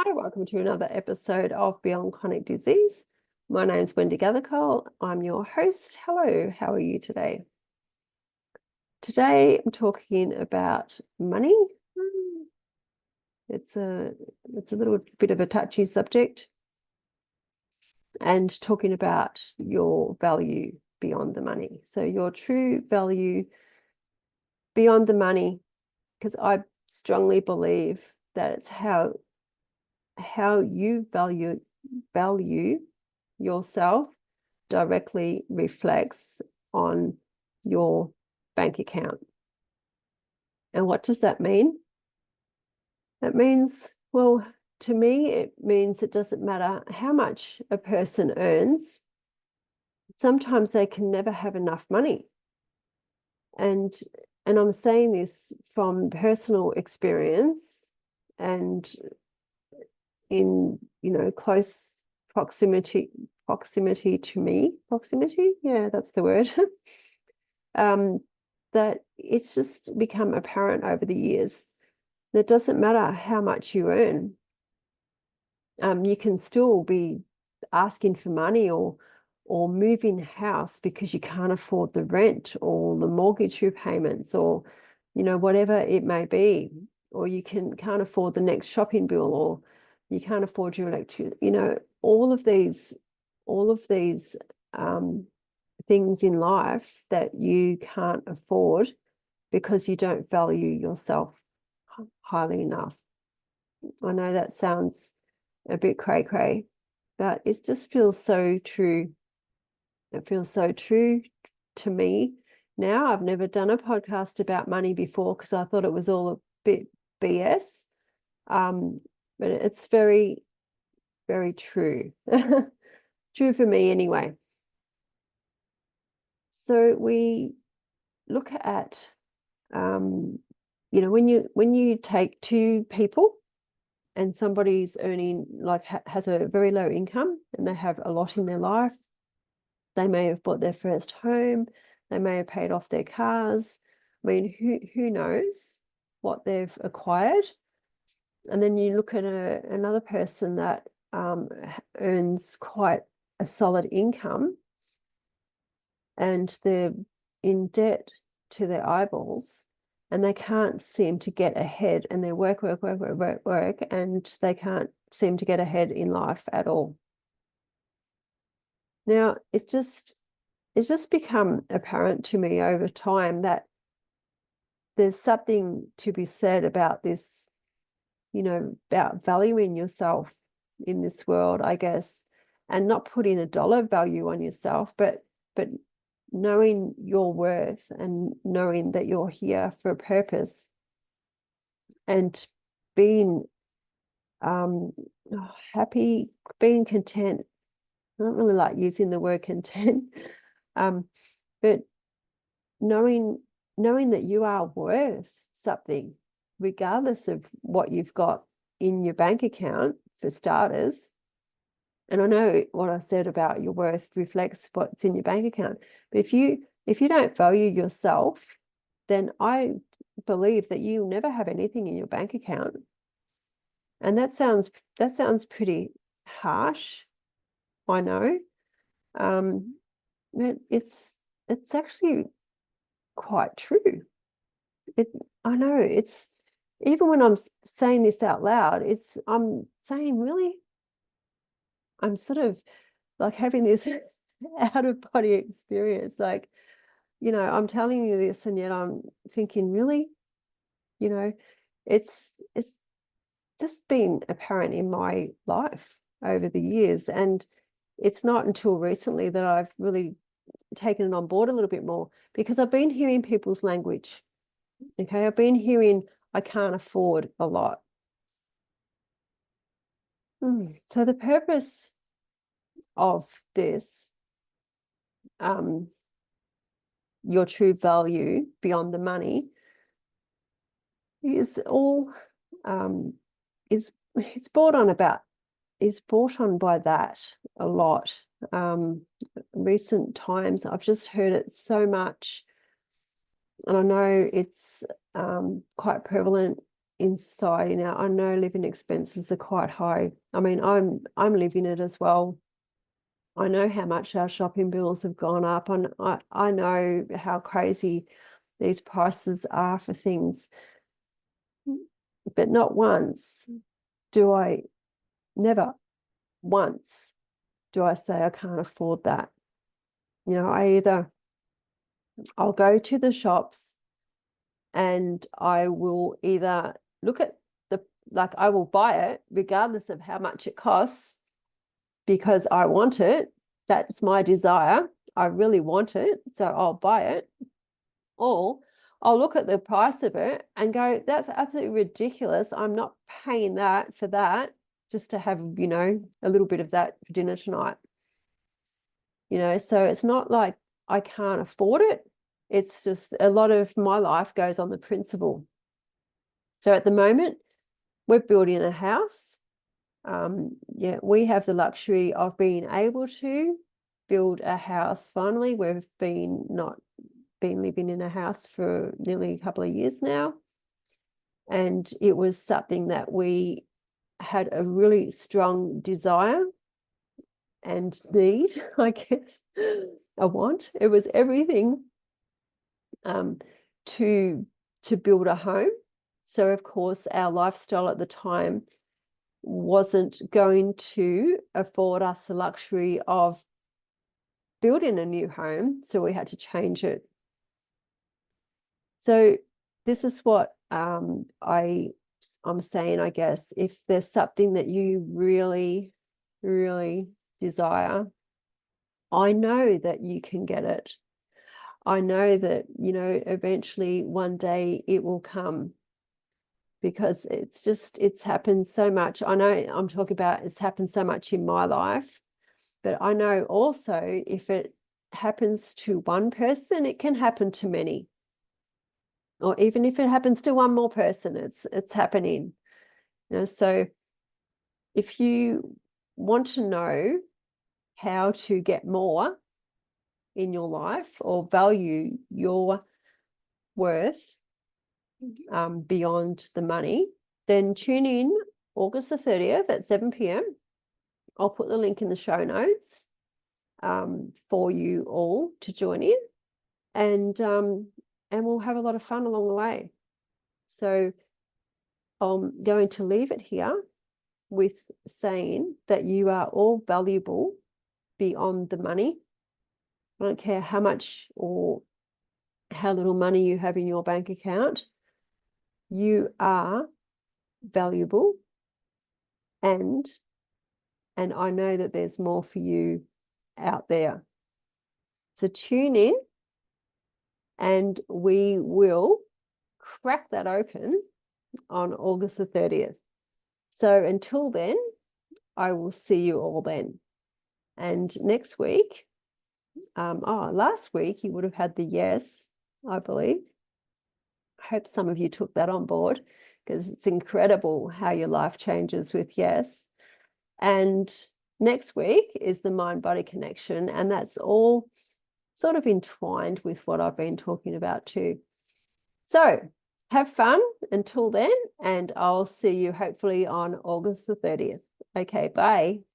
Hi, welcome to another episode of Beyond Chronic Disease. My name is Wendy Gathercole. I'm your host. Hello, how are you today? Today I'm talking about money. It's a little bit of a touchy subject, and talking about your value beyond the money. So your true value beyond the money, because I strongly believe that it's how you value yourself directly reflects on your bank account. And what does that mean? That means, well, to me, it means it doesn't matter how much a person earns. Sometimes they can never have enough money. And I'm saying this from personal experience and in, close proximity to me. Proximity, yeah, that's the word. That it's just become apparent over the years that it doesn't matter how much you earn. You can still be asking for money or moving house because you can't afford the rent or the mortgage repayments or, whatever it may be. Or you can't afford the next shopping bill, or you can't afford your electricity, all of these things in life that you can't afford because you don't value yourself highly enough. I know that sounds a bit cray-cray, but it just feels so true. It feels so true to me now. I've never done a podcast about money before because I thought it was all a bit BS. But it's very, very true. True for me anyway. So we look at, when you take two people and somebody's earning, like has a very low income and they have a lot in their life, they may have bought their first home, they may have paid off their cars. I mean, who knows what they've acquired? And then you look at another person that earns quite a solid income and they're in debt to their eyeballs and they can't seem to get ahead, and they work, and they can't seem to get ahead in life at all. Now, it's just become apparent to me over time that there's something to be said about this, about valuing yourself in this world, I guess, and not putting a dollar value on yourself, but knowing your worth and knowing that you're here for a purpose and being happy, being content. I don't really like using the word content, but knowing that you are worth something, regardless of what you've got in your bank account, for starters. And I know what I said about your worth reflects what's in your bank account. But if you don't value yourself, then I believe that you'll never have anything in your bank account. And that sounds pretty harsh, I know. But it's actually quite true. I know it's, even when I'm saying this out loud, I'm saying, really, I'm sort of like having this out of body experience. Like, I'm telling you this and yet I'm thinking, really, it's just been apparent in my life over the years. And it's not until recently that I've really taken it on board a little bit more, because I've been hearing people's language. Okay, I've been hearing, I can't afford a lot. So the purpose of this, your true value beyond the money, is all is brought on by that a lot. Recent times I've just heard it so much, and I know it's quite prevalent inside. Now, I know living expenses are quite high. I mean, I'm living it as well. I know how much our shopping bills have gone up, and I know how crazy these prices are for things. But not once do I, never once do I say I can't afford that. You know, I'll go to the shops and I will either look at like I will buy it regardless of how much it costs because I want it. That's my desire. I really want it, so I'll buy it. Or I'll look at the price of it and go, that's absolutely ridiculous. I'm not paying that for that just to have, you know, a little bit of that for dinner tonight. You know, so it's not like I can't afford it. It's just a lot of my life goes on the principle. So at the moment, we're building a house. Yeah, we have the luxury of being able to build a house. Finally, we've not been living in a house for nearly a couple of years now. And it was something that we had a really strong desire and need, I guess, a want. It was everything to build a home. So of course our lifestyle at the time wasn't going to afford us the luxury of building a new home, so we had to change it. So this is what I'm saying, I guess, if there's something that you really, really desire, I know that you can get it. I know that, you know, eventually one day it will come because it's happened so much. I know I'm talking about it's happened so much in my life, but I know also if it happens to one person, it can happen to many. Or even if it happens to one more person, it's happening. You know, so if you want to know how to get more in your life or value your worth beyond the money, then tune in August the 30th at 7 p.m. I'll put the link in the show notes for you all to join in, and we'll have a lot of fun along the way. So I'm going to leave it here with saying that you are all valuable beyond the money. I don't care how much or how little money you have in your bank account. You are valuable, and I know that there's more for you out there. So tune in and we will crack that open on August the 30th. So until then, I will see you all then. And next week, last week you would have had the yes, I believe. I hope some of you took that on board because it's incredible how your life changes with yes. And next week is the mind-body connection, and that's all sort of entwined with what I've been talking about too. So have fun until then, and I'll see you hopefully on August the 30th. Okay, bye.